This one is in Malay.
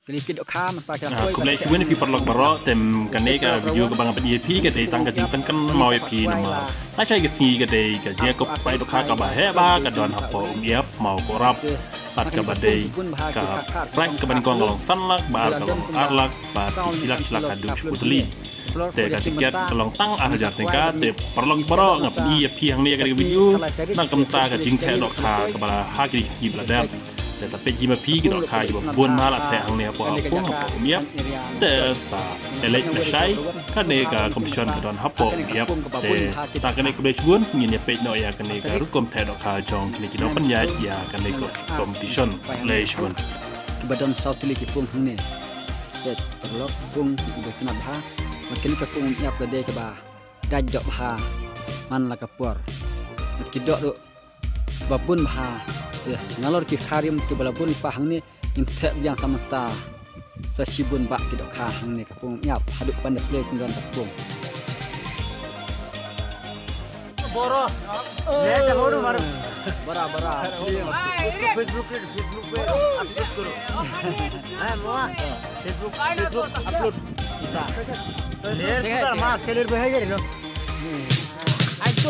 Kelikit dok kam tak kena koi. Kumlai cuman pi perlok baro tem kaneka video ke bang EP ke dei tang ke jing kan mau EP nama. Ta chai ke si ke dei ke je ko pai dok ka ba he ba ka don hapo yep mau ko rap pat ka ba dei ka prank ke ban kong long san lak ba ka long arlak ba silak silak ka du putli. Te ka tiket long tang jar tengka te perlok baro ngap EP hang ni ka video nang kam ta ka jing the dok ka ba ha ki ki bla dam.แต่ถ้าเป็นยิมพีก็ขายแบบบนมาละแต่ทางเนี่ยพอพวกผมเนี้ยแต่สาเล็กแต่ใช้ก็ในการคอมพิวเตอร์ก็โดนฮับผมเนี้ยแต่ต่างกันในกลุ่มชวนเงี้ยเป็นหน่อยกันในการรุกกลมแทนดอกคาจองในกินน้องปัญญาอยากันในกลุ่มคอมพิวเตอร์เลยชวนบัดนเซาท์ลิกิปุ่งทางนี้แต่ตลอดปุ่งที่เป็นนับผ้ามันกินกับปุ่งยับกระเดกบ่าได้ดอกผ้ามันละกับปวดมันกินดอกดูบ่ปุ่นผ้าngalor ki kharim ki balabun pa hangni intep yang samata sa sibun ba ki dok kha hangni kapung yap haduk pandas le sindon kapung boro le ka horu mar bara facebook pe upload karo ha moa facebook upload bisa le sudar mas kelir behavior no ai tu